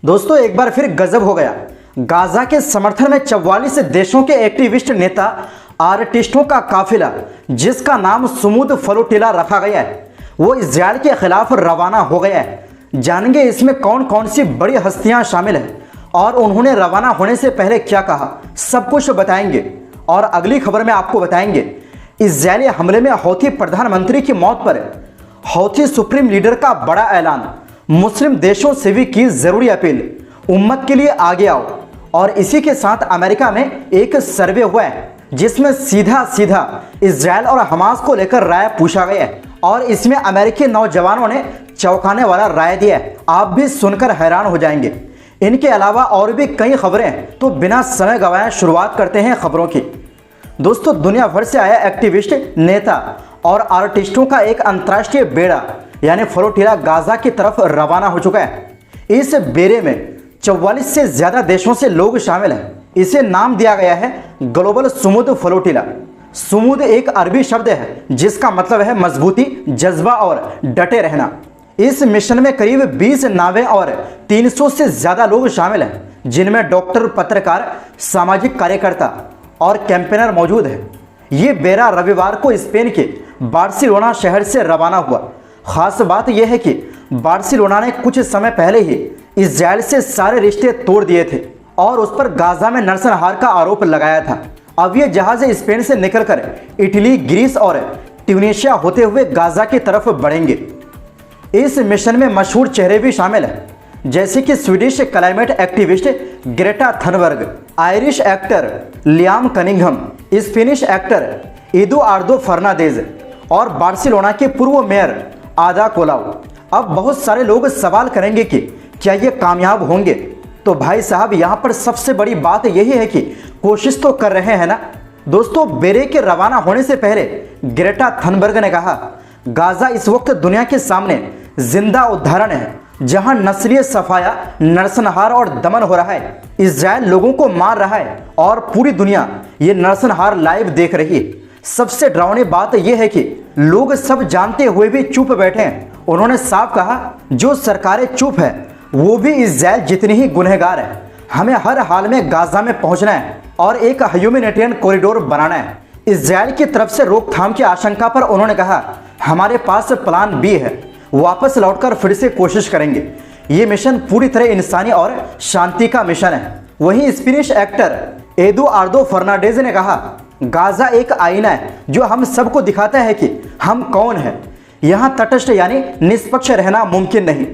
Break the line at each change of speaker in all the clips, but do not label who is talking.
दोस्तों एक बार फिर गजब हो गया। गाजा के समर्थन में 44 देशों के एक्टिविस्ट नेता आर्टिस्टों का काफिला, जिसका नाम सुमूद फ्लोटिला रखा गया है, वो इजराइल के खिलाफ रवाना हो गया है। जानेंगे इसमें कौन कौन सी बड़ी हस्तियां शामिल हैं और उन्होंने रवाना होने से पहले क्या कहा, सब कुछ बताएंगे। और अगली खबर में आपको बताएंगे इजरायली हमले में हौथी प्रधानमंत्री की मौत पर हौथी सुप्रीम लीडर का बड़ा ऐलान, मुस्लिम देशों से भी की जरूरी अपील, उम्मत के लिए आगे आओ। और इसी के साथ अमेरिका में एक सर्वे हुआ है जिसमें सीधा सीधा इजराइल और हमास को लेकर राय पूछा गया है और इसमें अमेरिकी नौजवानों ने चौंकाने वाला राय दिया है। आप भी सुनकर हैरान हो जाएंगे। इनके अलावा और भी कई खबरें हैं, तो बिना समय गंवाए शुरुआत करते हैं खबरों की। दोस्तों दुनिया भर से आया एक्टिविस्ट, नेता और आर्टिस्टों का एक अंतर्राष्ट्रीय बेड़ा यानी फ्लोटिला गाजा की तरफ रवाना हो चुका है। इस बेड़े में 44 से ज्यादा देशों से लोग शामिल हैं। इसे नाम दिया गया है ग्लोबल सुमूद फ्लोटिला। सुमूद एक अरबी शब्द है जिसका मतलब है मजबूती, जज्बा और डटे रहना। इस मिशन में करीब 20 नावें और 300 से ज्यादा लोग शामिल हैं, जिनमें डॉक्टर, पत्रकार, सामाजिक कार्यकर्ता और कैंपेनर मौजूद है। ये बेड़ा रविवार को स्पेन के बार्सिलोना शहर से रवाना हुआ। खास बात यह है कि बार्सिलोना ने कुछ समय पहले ही इजराइल से सारे रिश्ते तोड़ दिए थे और उस पर गाजा में नरसंहार का आरोप लगाया था। अब ये जहाज स्पेन से निकलकर इटली, ग्रीस और ट्यूनीशिया होते हुए गाजा की तरफ बढ़ेंगे। इस मिशन में मशहूर चेहरे भी शामिल हैं, जैसे कि Swedish climate activist Greta Thunberg, Irish actor Liam Cunningham, Spanish actor Eduardo Fernandez और बार्सिलोना के पूर्व मेयर आदा कोलाउ। अब बहुत सारे लोग सवाल करेंगे कि क्या ये कामयाब होंगे? तो भाई साहब यहाँ पर सबसे बड़ी बात यही है कि कोशिश तो कर रहे हैं ना। दोस्तों बेड़े के रवाना होने से पहले ग्रेटा थनबर्ग ने कहा, गाजा इस वक्त दुनिया के सामने जिंदा उदाहरण है जहां नस्लीय सफाया, नरसंहार और दमन हो रहा है। इजराइल लोगों को मार रहा है और पूरी दुनिया ये नरसंहार लाइव देख रही है। सबसे डरावनी बात यह है कि लोग सब जानते हुए भी चुप बैठे हैं। उन्होंने साफ कहा, जो सरकारें चुप है वो भी इजराइल जितनी ही गुनहगार है। हमें हर हाल में गाजा में पहुंचना है और एक ह्यूमैनिटेरियन कॉरिडोर बनाना है। इजराइल की तरफ से रोकथाम की आशंका पर उन्होंने कहा, हमारे पास प्लान बी है, वापस लौटकर फिर से कोशिश करेंगे। ये मिशन पूरी तरह इंसानी और शांति का मिशन है। वहीं स्पेनिश एक्टर एदुआर्दो फर्नांडेज ने कहा, गाजा एक आईना है जो हम सबको दिखाता है कि हम कौन हैं। यहाँ तटस्थ यानी निष्पक्ष रहना मुमकिन नहीं।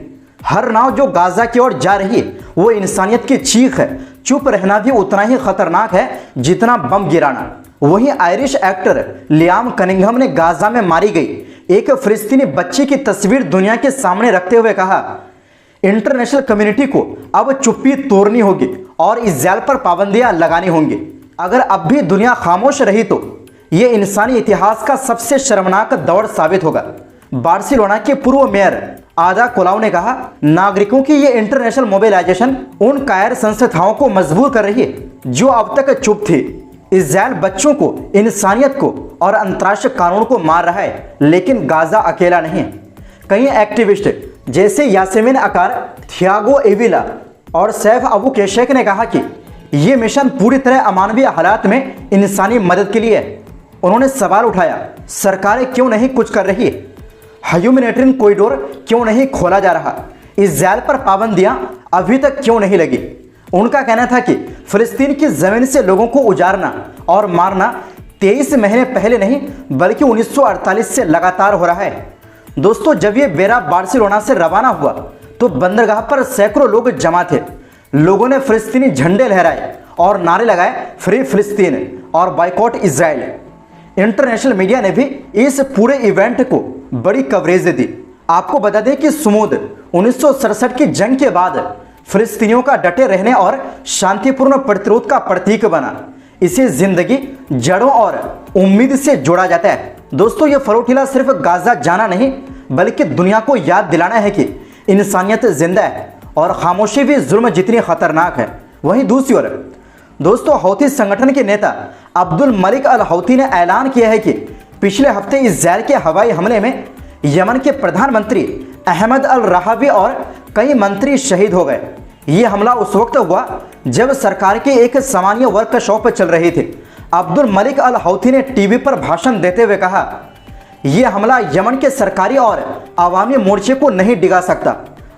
हर नाव जो गाजा की ओर जा रही है वो इंसानियत की चीख है। चुप रहना भी उतना ही खतरनाक है जितना बम गिराना। वहीं आयरिश एक्टर लियाम कनिंघम ने गाजा में मारी गई एक फिलिस्तीनी बच्ची की तस्वीर दुनिया के सामने रखते हुए कहा, इंटरनेशनल कम्युनिटी को अब चुप्पी तोड़नी होगी और इजराइल पर पाबंदियां लगानी होंगी। अगर अब भी दुनिया खामोश रही तो ये इंसानी इतिहास का सबसे शर्मनाक दौर साबित होगा। बार्सिलोना के पूर्व मेयर आदा कोलाउ ने कहा, नागरिकों की ये इंटरनेशनल मोबिलाइजेशन उन कायर संस्थाओं को मजबूर कर रही है जो अब तक चुप थी। इजराइल बच्चों को, इंसानियत को और अंतर्राष्ट्रीय कानून को मार रहा है, लेकिन गाजा अकेला नहीं है। कई एक्टिविस्ट जैसे यासेमिन अकार, थियागो एविला और सैफ अबू केशेक ने कहा कि ये मिशन पूरी तरह अमानवीय हालात में इंसानी मदद के लिए है। उन्होंने सवाल उठाया, सरकारें क्यों नहीं कुछ कर रही है? ह्यूमैनिटेरियन कॉरिडोर क्यों नहीं खोला जा रहा? इजराइल पर पाबंदियां अभी तक क्यों नहीं लगी? उनका कहना था कि फिलिस्तीन की जमीन से लोगों को उजाड़ना और मारना 23 महीने पहले नहीं बल्कि 1948 से लगातार हो रहा है। दोस्तों जब ये बेड़ा बार्सिलोना से रवाना हुआ तो बंदरगाह पर सैकड़ों लोग जमा थे। लोगों ने फिलिस्तीनी झंडे लहराए और नारे लगाए, फ्री फिलिस्तीन और बाइकॉट इजराइल। इंटरनेशनल मीडिया ने भी इस पूरे इवेंट को बड़ी कवरेज दी। आपको बता दें कि सुमूद 1967 की जंग के बाद फिलिस्तीनियों का डटे रहने और शांतिपूर्ण प्रतिरोध का प्रतीक बना। इसे जिंदगी, जड़ों और उम्मीद से जोड़ा जाता है। दोस्तों ये फ्लोटिला सिर्फ गाजा जाना नहीं बल्कि दुनिया को याद दिलाना है कि इंसानियत जिंदा है और खामोशी भी जुल्म जितनी खतरनाक है। वहीं दूसरी ओर दोस्तों हौथी संगठन के नेता अब्दुल मलिक अल हौथी ने ऐलान किया है कि पिछले हफ्ते इजराइल के हवाई हमले में यमन के प्रधानमंत्री अहमद अल रहावी और कई मंत्री शहीद हो गए। ये हमला उस वक्त हुआ जब सरकार की एक सामान्य वर्कशॉप चल रही थी। अब्दुल मलिक अल हौथी ने टीवी पर भाषण देते हुए कहा, यह हमला यमन के सरकारी और अवामी मोर्चे को नहीं डिगा सकता।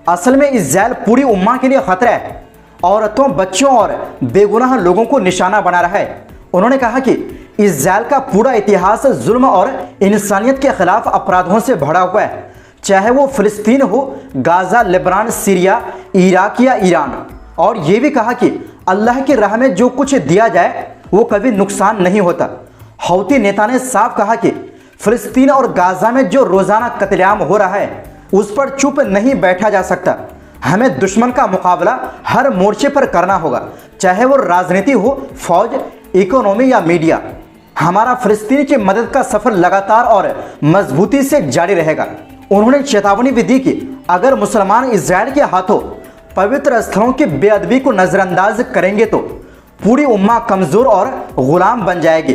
असल में इज़राइल पूरी उम्मा के लिए खतरा है, औरतों, बच्चों और बेगुनाह लोगों को निशाना बना रहा है। उन्होंने कहा कि इज़राइल का पूरा इतिहास जुल्म और इंसानियत के खिलाफ अपराधों से भरा हुआ है, चाहे वो फिलिस्तीन हो, गाजा, लेबनान, सीरिया, इराक या ईरान। और ये भी कहा कि अल्लाह की राह में जो कुछ दिया जाए वो कभी नुकसान नहीं होता। हौती नेता ने साफ कहा कि फिलिस्तीन और गाजा में जो रोजाना कत्लेआम हो रहा है उस पर चुप नहीं बैठा जा सकता। हमें दुश्मन का मुकाबला हर मोर्चे पर करना होगा, चाहे वो राजनीति हो, फौज, इकोनॉमी या मीडिया। हमारा फिलिस्तीन की मदद का सफर लगातार और मजबूती से जारी रहेगा। उन्होंने चेतावनी भी दी कि अगर मुसलमान इज़राइल के हाथों पवित्र स्थलों की बेअदबी को नज़रअंदाज करेंगे तो पूरी उम्मा कमज़ोर और गुलाम बन जाएगी।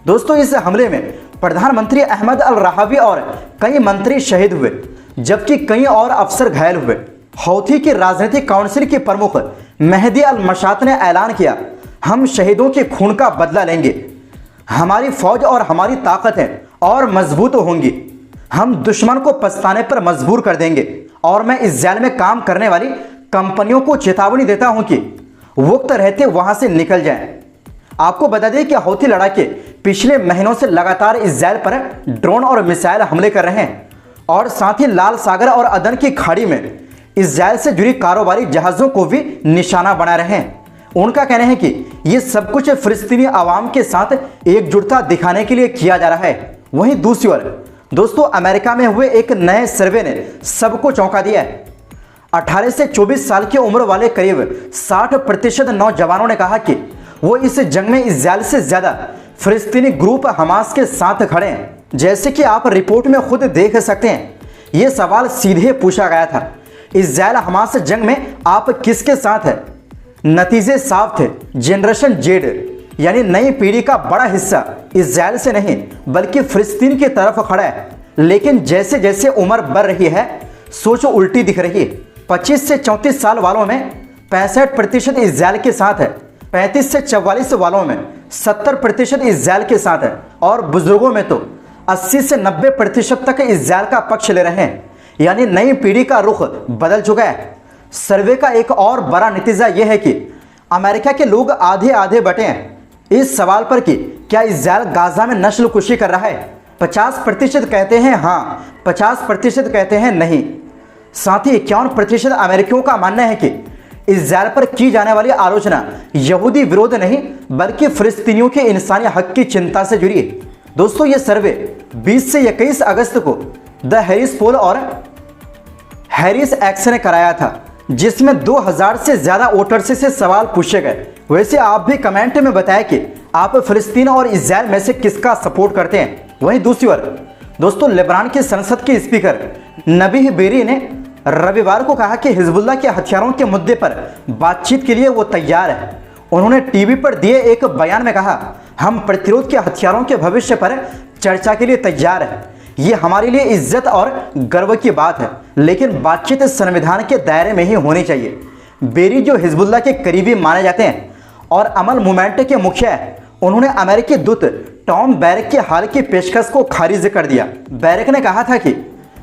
दोस्तों, इस हमले में प्रधानमंत्री अहमद अल राहवी और कई मंत्री शहीद हुए, जबकि कई और अफसर घायल हुए। हौथी की राजनीतिक काउंसिल के प्रमुख मेहदी अल मशात ने ऐलान किया, हम शहीदों के खून का बदला लेंगे। हमारी फौज और हमारी ताकतें और मजबूत होंगी। हम दुश्मन को पछताने पर मजबूर कर देंगे। और मैं इज़राइल में काम करने वाली कंपनियों को चेतावनी देता हूं कि वक्त रहते वहां से निकल जाएं। आपको बता दें कि हौथी लड़ाके पिछले महीनों से लगातार इज़राइल पर ड्रोन और मिसाइल हमले कर रहे हैं और साथ ही लाल सागर और अदन की खाड़ी में इज़राइल से जुड़ी कारोबारी जहाज़ों को भी निशाना बना रहे हैं। उनका कहना है कि ये सब कुछ फिलिस्तीनी आवाम के साथ एकजुटता दिखाने के लिए किया जा रहा है। वहीं दूसरी ओर दोस्तों, अमेरिका में हुए एक नए सर्वे ने सबको चौंका दिया है। 18 से 24 साल की उम्र वाले करीब 60% नौजवानों ने कहा कि वो इस जंग में इज़राइल से ज़्यादा फिलिस्तीनी ग्रुप हमास के साथ खड़े हैं। जैसे कि आप रिपोर्ट में खुद देख सकते हैं, ये सवाल सीधे पूछा गया था, इज़राइल हमास जंग में आप किसके साथ है? नतीजे साफ थे। जनरेशन जेड यानी नई पीढ़ी का बड़ा हिस्सा इज़राइल से नहीं बल्कि फिलिस्तीन की तरफ खड़ा है। लेकिन जैसे जैसे उम्र बढ़ रही है, सोच उल्टी दिख रही है। 25 से 34 साल वालों में 65% इज़राइल के साथ है, 35 से 44 वालों में 70% इज़राइल के साथ है और बुजुर्गों में तो 80 से 90% तक इज़राइल का पक्ष ले रहे हैं। यानी नई पीढ़ी का रुख बदल चुका है। सर्वे का एक और बड़ा नतीजा यह है कि अमेरिका के लोग आधे आधे बटे हैं इस सवाल पर कि क्या इज़राइल गाजा में नस्लकुशी कर रहा है। 50% कहते हैं हाँ, 50% कहते हैं नहीं। साथ ही 51% अमेरिकियों का मानना है कि इज़राइल पर की जाने वाली आलोचना यहूदी विरोध नहीं बल्कि फिलिस्तीनियों के इंसानी हक की चिंता से जुड़ी है। दोस्तों, ये सर्वे 20 से 21 अगस्त को द हैरिस पोल और हैरिस एक्स ने कराया था, जिसमें 2000 से ज़्यादा वोटर्स से सवाल पूछे गए। वैसे आप भी कमेंट में बताएं कि आप फिलिस्तीन और इज़राइल में से किसका सपोर्ट करते हैं। वहीं दूसरी ओर दोस्तों, लेबनान के संसद के स्पीकर नबीह बेरी ने रविवार को कहा कि हिजबुल्लाह के हथियारों के मुद्दे पर बातचीत के लिए वो तैयार है। उन्होंने टीवी पर दिए एक बयान में कहा, हम प्रतिरोध के हथियारों के भविष्य पर चर्चा के लिए तैयार हैं। ये हमारे लिए इज्जत और गर्व की बात है, लेकिन बातचीत संविधान के दायरे में ही होनी चाहिए। बेरी, जो हिजबुल्लाह के करीबी माने जाते हैं और अमल मूवमेंट के मुखिया है, उन्होंने अमेरिकी दूत टॉम बैरक की हाल की पेशकश को खारिज कर दिया। बैरक ने कहा था कि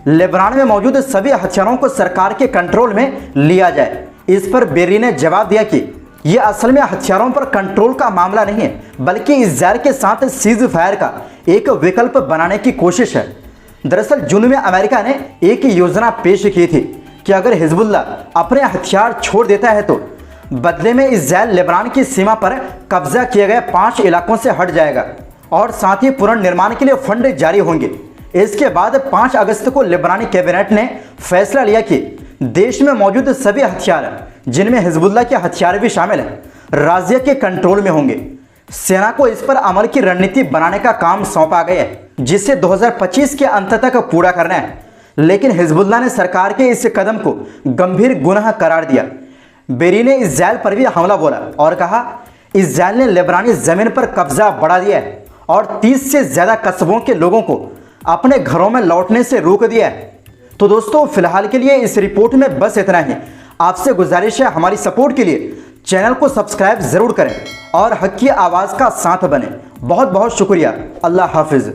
लेबनान में मौजूद सभी हथियारों को सरकार के कंट्रोल में लिया जाए। इस पर बेरी ने जवाब दिया कि यह असल में हथियारों पर कंट्रोल का मामला नहीं है, बल्कि इज़राइल के साथ सीज फायर का एक विकल्प बनाने की कोशिश है। दरअसल जून में अमेरिका ने एक योजना पेश की थी कि अगर हिजबुल्लाह अपने हथियार छोड़ देता है तो बदले में इज़राइल लेबनान की सीमा पर कब्जा किए गए 5 इलाकों से हट जाएगा और साथ ही पुनर्निर्माण के लिए फंड जारी होंगे। इसके बाद 5 अगस्त को लेबनानी कैबिनेट ने फैसला लिया कि देश में मौजूद सभी हथियार, जिनमें हिजबुल्लाह के हथियार भी शामिल हैं, राज्य के कंट्रोल में होंगे। सेना को इस पर अमल की रणनीति बनाने का काम सौंपा गया है, जिसे 2025 के अंत तक पूरा करना है। लेकिन हिजबुल्लाह ने सरकार के इस कदम को गंभीर गुनाह करार दिया। बेरी ने इज़राइल पर भी हमला बोला और कहा, इज़राइल ने लेबनानी जमीन पर कब्जा बढ़ा दिया है और 30 से ज़्यादा कस्बों के लोगों को अपने घरों में लौटने से रोक दिया है। तो दोस्तों, फिलहाल के लिए इस रिपोर्ट में बस इतना ही। आपसे गुजारिश है हमारी सपोर्ट के लिए चैनल को सब्सक्राइब ज़रूर करें और हक की आवाज़ का साथ बने। बहुत बहुत शुक्रिया। अल्लाह हाफिज़।